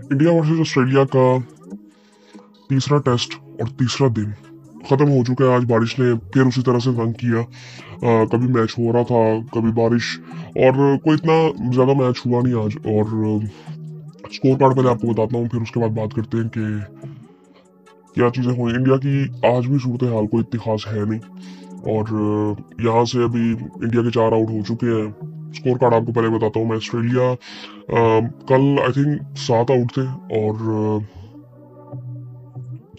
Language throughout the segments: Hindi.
इंडिया वर्सेस ऑस्ट्रेलिया का तीसरा टेस्ट और तीसरा दिन खत्म हो चुका है। आज बारिश ने फिर उसी तरह से तंग किया। कभी मैच हो रहा था, कभी बारिश, और कोई इतना ज्यादा मैच हुआ नहीं आज। और स्कोर कार्ड पहले आपको बताता हूँ, फिर उसके बाद बात करते हैं कि क्या चीजें हुई। इंडिया की आज भी सूरत हाल कोई इतनी खास है नहीं, और यहाँ से अभी इंडिया के 4 आउट हो चुके हैं। स्कोर कार्ड आपको पहले बताता हूँ मैं। ऑस्ट्रेलिया कल आई थिंक 7 आउट थे, और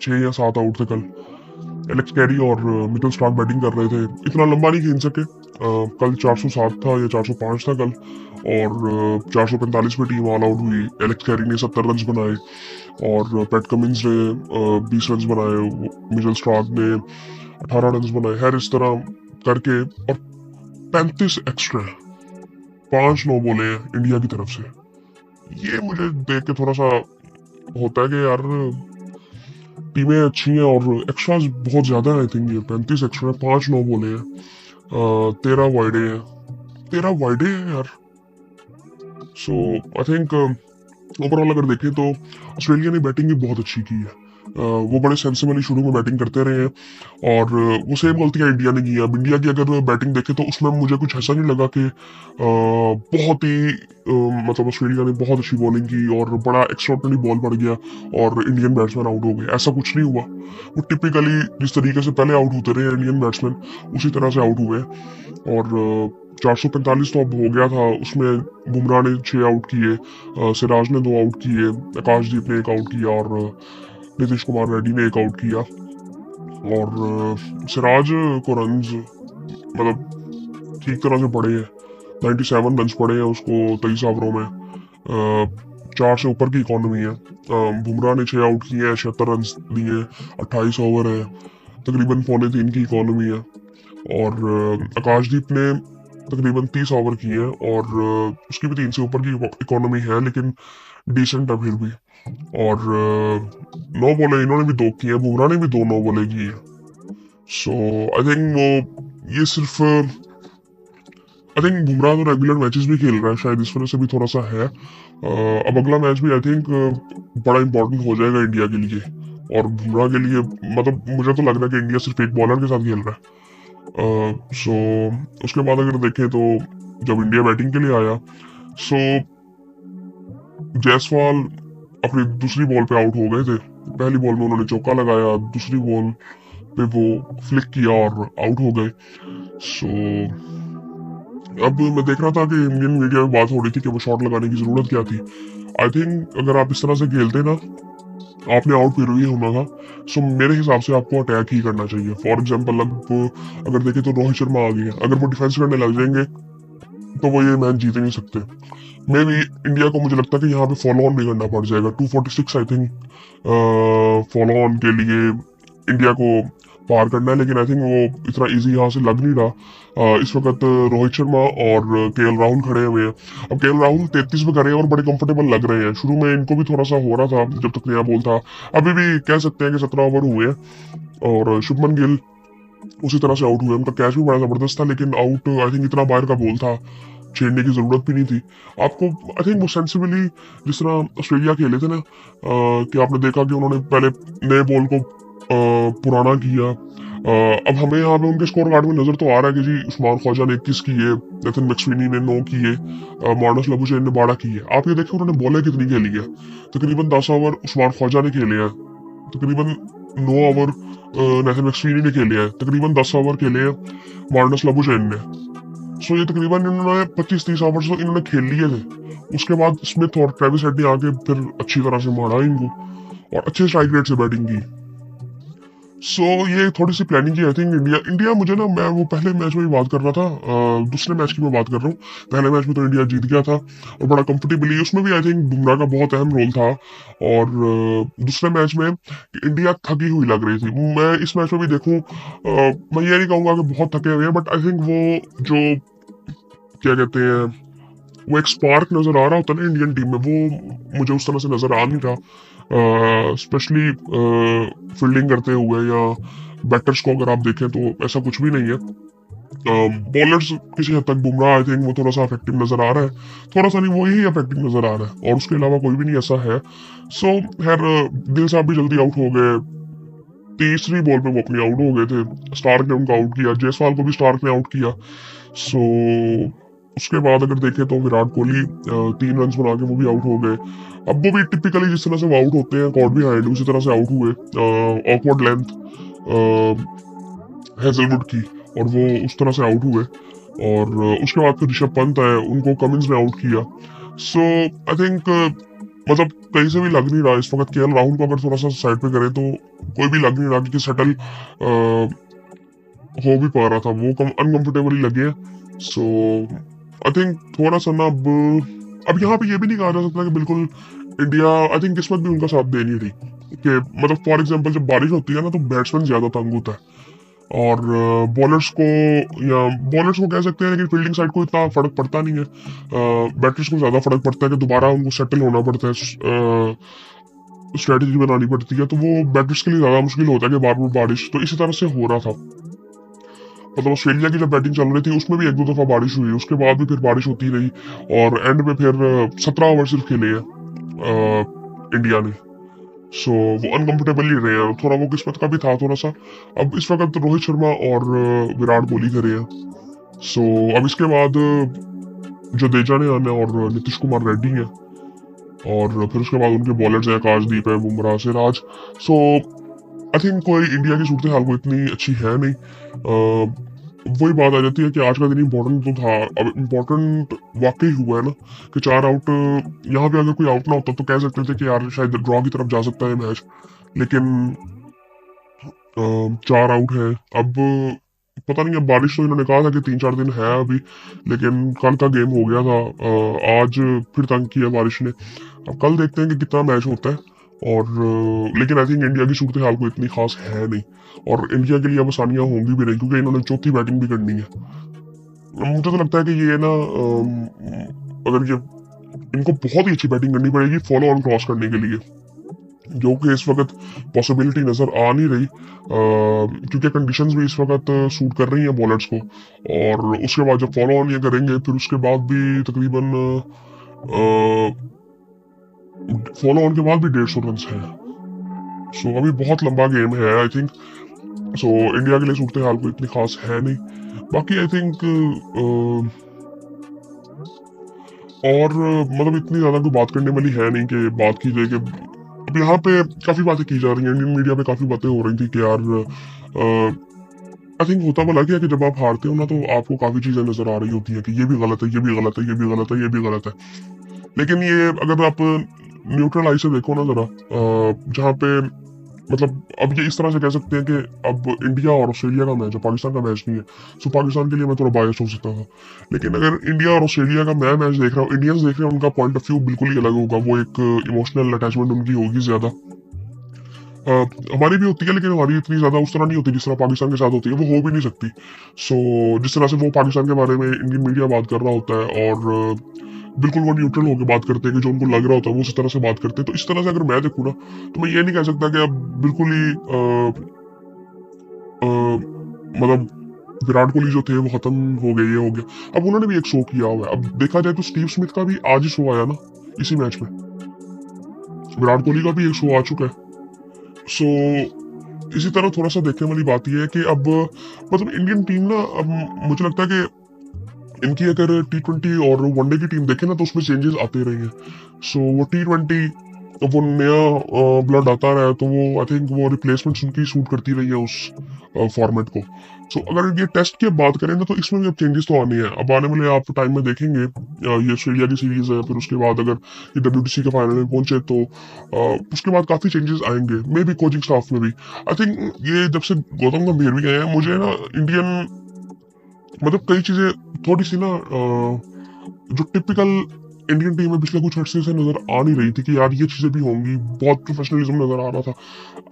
6 या 7 आउट थे कल। एलेक्स कैरी और मिचेल स्टार्क बैटिंग कर रहे थे, इतना लंबा नहीं खेल सके। कल 407 था या 405 था कल, और 445 पे टीम ऑल आउट हुई। एलेक्स कैरी ने 70 रन बनाए, और पैट कमिंस ने 20 रन बनाए, मिचेल स्टार्क ने 18 रन बनाए। हर इस तरह करके, और 35 एक्स्ट्रा 5 नो बोले हैं इंडिया की तरफ से। ये मुझे देख के थोड़ा सा होता है कि यार टीमें अच्छी हैं, और एक्स्ट्रा बहुत ज्यादा है। आई थिंक ये 35 एक्स्ट्रा 5 नो बोले हैं, 13 वाइडे हैं, 13 वाइडे हैं यार। सो आई थिंक ओवरऑल अगर देखें तो ऑस्ट्रेलिया ने बैटिंग भी बहुत अच्छी की है। वो बड़े सेंसिबली शुरू में बैटिंग करते रहे हैं, और वो सेम गलतियां इंडिया ने की। अब इंडिया की अगर बैटिंग देखें तो उसमें मुझे कुछ ऐसा नहीं लगा कि बहुत ही मतलब ऑस्ट्रेलिया ने बहुत अच्छी बॉलिंग की और बड़ा एक्स्ट्राऑर्डिनरी बॉल पड़ गया और इंडियन बैट्समैन आउट हो गए। ऐसा कुछ नहीं हुआ। वो टिपिकली जिस तरीके से पहले आउट होते रहे इंडियन बैट्समैन, उसी तरह से आउट हुए। और 445 तो अब हो गया था, उसमें बुमराह ने 6 आउट किए, सिराज ने 2 आउट किए, आकाशदीप ने 1 आउट किया, और नीतीश कुमार रेड्डी ने 1 आउट किया। और सिराज को रन्स मतलब ठीक तरह से पड़े हैं, 97 रन पड़े हैं उसको 23 ओवरों में। 4 से ऊपर की इकोनॉमी है। बुमराह ने 6 आउट किए हैं, 76 रन दिए, 28 ओवर है, तकरीबन 2.25 की इकोनॉमी है। और आकाशदीप ने तकरीबन 30 ओवर किए हैं, और उसकी भी 3 से ऊपर की इकोनॉमी है, लेकिन डिसेंट है फिर भी। और 9 बॉले इन्होंने भी 2 किए, बुमराह ने भी 2 9 बॉले की है। सो आई थिंक वो ये सिर्फ आई थिंक बुमराह तो रेगुलर मैचेस भी खेल रहा है, शायद इस वजह से भी थोड़ा सा है। अब अगला मैच भी आई थिंक बड़ा इंपॉर्टेंट हो जाएगा इंडिया के लिए और बुमराह के लिए। मतलब मुझे तो लग रहा है कि इंडिया सिर्फ एक बॉलर के साथ खेल रहा है। सो उसके बाद अगर देखें तो जब इंडिया बैटिंग के लिए आया, सो जायसवाल अपनी दूसरी बॉल पे आउट हो गए थे। पहली बॉल में उन्होंने चौका लगाया, दूसरी बॉल पे वो फ्लिक किया और आउट हो गए। सो अब मैं देख रहा था कि इंडियन मीडिया में बात हो रही थी कि वो शॉट लगाने की जरूरत क्या थी। आई थिंक अगर आप इस तरह से खेलते ना, आपने आउट फिर ही होना था। सो मेरे हिसाब से आपको अटैक ही करना चाहिए। फॉर एग्जाम्पल अब अगर देखें तो रोहित शर्मा आ गए, अगर वो डिफेंस करने लग जाएंगे तो वो ये मैच जीत नहीं सकते। मे भी इंडिया को मुझे लगता है कि यहाँ पे फॉलो ऑन भी करना पड़ जाएगा। 246 आई थिंक फॉलो ऑन के लिए इंडिया को पार करना है, लेकिन आई थिंक वो इतना इजी यहाँ से लग नहीं रहा। इस वक्त रोहित शर्मा और केएल राहुल खड़े हुए हैं। अब केएल राहुल 33 पे करे हैं और बड़े कंफर्टेबल लग रहे हैं। शुरू में इनको भी थोड़ा सा हो रहा था जब तक नया बॉल था, अभी भी कह सकते हैं कि 17 ओवर हुए हैं। और शुभमन गिल उसी तरह से आउट हुए, उनका कैच भी बड़ा जबरदस्त था, लेकिन आउट आई थिंक इतना बाहर का बॉल था, छेड़ने की जरूरत भी नहीं थी आपको। आई थिंक वो सेंसिबली जिस तरह ऑस्ट्रेलिया खेले थे ना, कि आपने देखा कि उन्होंने पहले नए बॉल को पुराना किया। अब हमें यहाँ पे उनके स्कोर कार्ड में नजर तो आ रहा है कि जी उस्मान ख्वाजा ने 21 किए, नेथन मैक्सवेनी ने 9 किए, मार्नस लबुशेन ने 12 किए। आप ये देखिए उन्होंने बॉलें कितनी खेली है। तकरीबन 10 ओवर उस्मान ख्वाजा ने खेले हैं, तकरीबन 9 ओवर नेथन मैक्सवेनी ने खेले हैं, तकरीबन 10 ओवर खेले हैं मार्नस लबुशेन ने। सो ये तकरीबन इन्होंने 25-30 ओवर तो इन्होंने खेल लिए थे। उसके बाद स्मिथ और ट्रेविस हेड ने आके फिर अच्छी तरह से मारा इनको और अच्छे स्ट्राइक रेट से बैटिंग की। सो ये थोड़ी सी प्लानिंग की आई थिंक इंडिया मुझे ना, मैं वो पहले मैच में भी बात कर रहा था, दूसरे मैच की मैं बात कर रहा हूँ। पहले मैच में तो इंडिया जीत गया था और बड़ा कंफर्टेबली, उसमें भी आई थिंक बुमराह का बहुत अहम रोल था। और दूसरे मैच में इंडिया थकी हुई लग रही थी। मैं इस मैच में भी देखूं, मैं ये नहीं कहूंगा कि बहुत थके हुए हैं, बट आई थिंक वो जो क्या कहते हैं, वो एक स्पार्क नजर आ रहा होता है ना इंडियन टीम में, वो मुझे उस तरह से नजर आ नहीं रहा। स्पेशली फील्डिंग करते हुए या बैटर्स को अगर आप देखें तो ऐसा कुछ भी नहीं है। बॉलर्स किसी हद तक बुमराह आई थिंक वो थोड़ा सा इफेक्टिव नजर आ रहा है, थोड़ा सा नहीं वो ही इफेक्टिव नजर आ रहा है, और उसके अलावा कोई भी नहीं ऐसा है। सो खैर दिल साहब भी जल्दी आउट हो गए, तीसरी बॉल पे वो अपनी आउट हो गए थे, स्टार्क ने उनको आउट किया, जायसवाल को भी स्टार्क ने आउट किया। सो उसके बाद अगर देखें तो विराट कोहली 3 रन बना के वो भी आउट हो गए। अब वो भी टिपिकली जिस तरह से वो आउट होते हैं कॉट बिहाइंड उसी तरह से आउट हुए, ऑकवर्ड लेंथ हेजलवुड की, और वो उस तरह से आउट हुए। और उसके बाद फिर ऋषभ पंत आए, उनको कमिंस ने आउट किया। सो आई थिंक मतलब कहीं से भी लग नहीं रहा इस वक्त केएल राहुल को अगर थोड़ा सा साइड पे करें तो कोई भी लग नहीं रहा कि सेटल हो भी पा रहा था, वो अनकंफर्टेबली लगे। सो आई थिंक थोड़ा सा ना अब यहाँ पे ये भी नहीं कहा जा सकता कि बिल्कुल इंडिया, आई थिंक किस्मत भी उनका साथ दे नहीं रही, कि मतलब फॉर एग्जांपल जब बारिश होती है ना तो बैट्समैन ज्यादा तंग होता है, और बॉलर्स को, या बॉलर्स को कह सकते हैं, लेकिन फील्डिंग साइड को इतना फर्क पड़ता नहीं है, बैटर्स को ज्यादा फर्क पड़ता है कि दोबारा उनको सेटल होना पड़ता है, स्ट्रेटेजी बनानी पड़ती है, तो वो बैटर्स के लिए ज्यादा मुश्किल होता है कि बार बार बारिश, तो इसी तरह से हो रहा था। मतलब ऑस्ट्रेलिया की जब बैटिंग चल रही थी उसमें भी 1-2 दफा बारिश हुई, उसके बाद भी फिर बारिश होती रही, और एंड में फिर 17 ओवर सिर्फ खेले हैं इंडिया ने। सो वो अनकंफर्टेबल ही रहे हैं, थोड़ा वो किस्मत का भी था थोड़ा सा। अब इस वक्त रोहित शर्मा और विराट कोहली करे हैं। सो अब इसके बाद जडेजा ने आना और नीतीश कुमार रेड्डी हैं, और फिर उसके बाद उनके बॉलर्स हैं आकाशदीप है, बुमराह, सिराज। सो आई थिंक कोई इंडिया की सूरत हाल को इतनी अच्छी है नहीं। वही बात आ जाती है कि आज का दिन इम्पोर्टेंट तो था, अब इम्पोर्टेंट वाकई हुआ है ना, कि 4 आउट, यहाँ पे अगर कोई आउट ना होता तो कह सकते थे कि यार शायद ड्रॉ की तरफ जा सकता है मैच, लेकिन 4 आउट है। अब पता नहीं, अब बारिश तो इन्होंने कहा था कि 3-4 दिन है अभी, लेकिन कल का गेम हो गया था, आज फिर तंग किया बारिश ने। अब कल देखते हैं कि कितना मैच होता है, और लेकिन आई थिंक इंडिया की सूरत हाल को इतनी खास है नहीं, और इंडिया के लिए अब आसानियां होंगी भी नहीं, क्योंकि इन्होंने चौथी बैटिंग भी करनी है। मुझे तो लगता है कि ये ना अगर ये इनको बहुत ही अच्छी बैटिंग करनी पड़ेगी फॉलो ऑन क्रॉस करने के लिए, जो कि इस वक्त पॉसिबिलिटी नजर आ नहीं रही, क्योंकि कंडीशंस भी इस वक्त सूट कर रही हैं बॉलर्स को, और उसके बाद जब फॉलो ऑन ये करेंगे फिर उसके बाद भी तकरीबन फॉलो ऑन के बाद भी 150 रन है। सो अभी बहुत लंबा गेम है आई थिंक। सो इंडिया के लिए सूरत हाल को इतनी खास है नहीं, बाकी आई थिंक और मतलब इतनी ज्यादा कोई बात करने वाली है नहीं कि बात की जाए कि अब यहाँ पे काफी बातें की जा रही हैं, इंडियन मीडिया पे काफी बातें हो रही थी कि यार आई थिंक होता भला क्या है कि जब आप हारते हो ना तो आपको काफी चीजें नजर आ रही होती हैं कि ये भी गलत है, ये भी गलत है, ये भी गलत है, ये भी गलत है, लेकिन ये अगर आप न्यूट्रल आई से देखो ना जरा, जहाँ पे मतलब अब ये इस तरह से कह सकते हैं कि अब इंडिया और ऑस्ट्रेलिया का मैच है, पाकिस्तान का मैच नहीं है। सो पाकिस्तान के लिए मैं थोड़ा बायस हो सकता था, लेकिन अगर इंडिया और ऑस्ट्रेलिया का मैं मैच देख रहा हूँ, इंडियंस देख रहे हैं, उनका पॉइंट ऑफ व्यू बिल्कुल ही अलग होगा, वो एक इमोशनल अटैचमेंट उनकी होगी ज्यादा। हमारी भी होती है, लेकिन हमारी इतनी ज्यादा उस तरह नहीं होती जिस तरह पाकिस्तान के साथ होती है, वो हो भी नहीं सकती। सो जिस तरह से वो पाकिस्तान के बारे में इंडियन मीडिया बात कर रहा होता है, और बिल्कुल वो न्यूट्रल होकर बात करते हैं कि जो उनको लग रहा होता है वो उस तरह से बात करते हैं, तो इस तरह से अगर मैं देखूँ ना तो मैं ये नहीं कह सकता कि अब बिल्कुल ही मतलब विराट कोहली जो थे वो खत्म हो गए, ये हो गया। अब उन्होंने भी एक शो किया हुआ है, अब देखा जाए तो स्टीव स्मिथ का भी आज ही शो आया ना इसी मैच में, विराट कोहली का भी एक शो आ चुका है। सो इसी तरह थोड़ा सा देखने वाली बात यह है कि अब मतलब इंडियन टीम ना, अब मुझे लगता है कि इनकी अगर T20 और वनडे की टीम देखे ना तो उसमें चेंजेस आते रहे हैं। सो वो T20 वो नया ब्लड आता रहा है, तो वो आई थिंक वो रिप्लेसमेंट्स उनकी सूट करती रही है उस फॉर्मेट को। सो अगर ये टेस्ट की बात करें ना तो इसमें भी अब चेंजेस तो आने हैं, अब आने वाले आप टाइम में देखेंगे, ये ऑस्ट्रेलिया की सीरीज है, फिर उसके बाद अगर ये WTC के फाइनल में पहुंचे तो उसके बाद काफी चेंजेस आएंगे, मे बी कोचिंग स्टाफ में भी। आई थिंक ये जब से गौतम गंभीर भी गए हैं, मुझे ना इंडियन मतलब कई चीजें थोड़ी सी ना जो टिपिकल इंडियन टीम में पिछले कुछ अर्से से नजर आ नहीं रही थी कि यार ये चीजें भी होंगी, बहुत प्रोफेशनलिज्म नजर आ रहा था।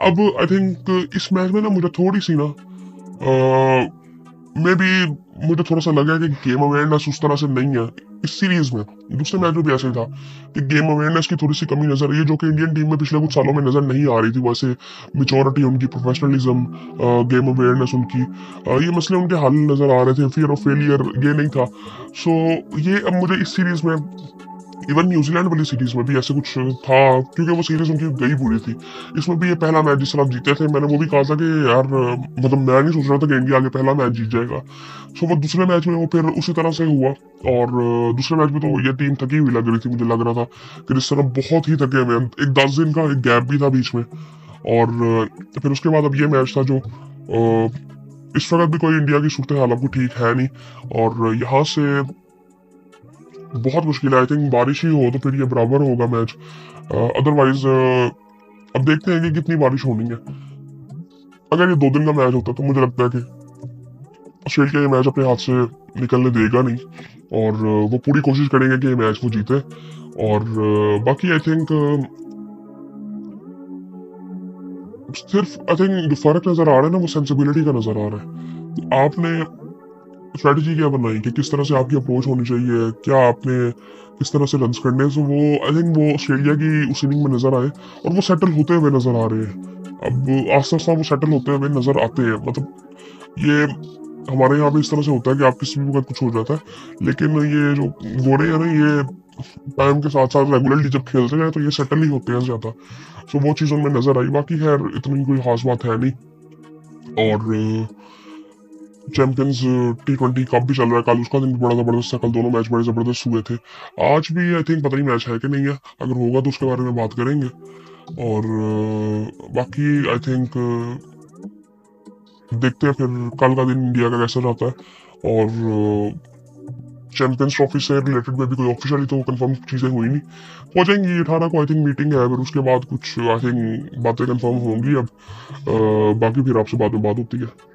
अब आई थिंक इस मैच में ना मुझे थोड़ी सी ना मे बी मुझे थोड़ा सा लगा कि गेम अवेयरनेस उस तरह से नहीं है इस सीरीज में। दूसरे मैच में भी ऐसे ही था कि गेम अवेयरनेस की थोड़ी सी कमी नजर आई है, जो कि इंडियन टीम में पिछले कुछ सालों में नजर नहीं आ रही थी। वैसे मेच्योरिटी उनकी, प्रोफेशनलिज्म, गेम अवेयरनेस उनकी, ये मसले उनके हल नजर आ रहे थे। फियर ऑफ फेलियर ये नहीं था। सो ये अब मुझे इस सीरीज में, इवन न्यूजीलैंड वाली सीरीज में भी ऐसे कुछ था, क्योंकि वो सीरीज उनकी गई बुरी थी। इसमें भी ये पहला मैच जिस तरह आप जीते थे, मैंने वो भी कहा था कि यार मतलब मैं नहीं सोच रहा था कि इंडिया आगे पहला मैच जीत जाएगा। सो वो दूसरे मैच में वो फिर उसी तरह से हुआ। और दूसरे मैच में तो ये टीम थकी हुई लग रही थी, मुझे लग रहा था कि इस तरह बहुत ही थके हुए हैं। एक 10 दिन का एक गैप भी था बीच में। और फिर उसके बाद अब ये मैच था जो इस वक्त भी कोई इंडिया की सूरत हाल आपको ठीक है नहीं। और यहाँ से बहुत मुश्किल है। आई थिंक बारिश ही हो तो फिर ये बराबर होगा मैच। अदरवाइज अब देखते हैं कि कितनी बारिश होनी है। अगर ये 2 दिन का मैच होता तो मुझे लगता है कि ऑस्ट्रेलिया ये मैच अपने हाथ से निकलने देगा नहीं। और वो पूरी कोशिश करेंगे कि ये मैच वो जीते। और बाकी आई थिंक सिर्फ आई थिंक जो फर्क नजर आ रहा है ना, वो सेंसिबिलिटी का नजर आ रहा है। आपने स्ट्रेटजी क्या बनाई कि किस तरह से आपकी अप्रोच होनी चाहिए, क्या आपने किस तरह से रन्स करने हैं, तो वो आई थिंक वो ऑस्ट्रेलिया की उस इनिंग में नजर आए। और वो सेटल होते हुए नजर आ रहे हैं। अब आस्ता आस्ता वो सेटल होते हुए नजर आते हैं। मतलब ये हमारे यहाँ पे इस तरह से होता है कि आप किसी भी वक्त कुछ हो जाता है, लेकिन ये जो गोरे हैं ना, ये टाइम के साथ साथ रेगुलरली जब खेलते हैं तो ये सेटल ही होते हैं ज्यादा। सो वो चीज़ उनमें नजर आई। बाकी खैर इतनी कोई खास बात है नहीं। और चैंपियंस T20 कप भी चल रहा है। कल उसका दिन भी बड़ा जबरदस्त था। कल दोनों मैच बड़े जबरदस्त हुए थे। आज भी आई थिंक पता नहीं मैच है कि नहीं है। अगर होगा तो उसके बारे में बात करेंगे। और बाकी आई थिंक देखते हैं फिर कल का दिन इंडिया का कैसा रहता है। और चैंपियंस ट्रॉफी से रिलेटेड में भी कोई ऑफिशियली तो कंफर्म चीजें हुई नहीं। हो जाएंगी 18 को आई थिंक मीटिंग है। फिर उसके बाद कुछ आई थिंक बातें कंफर्म होंगी। अब बाकी फिर आपसे बाद में बात होती है।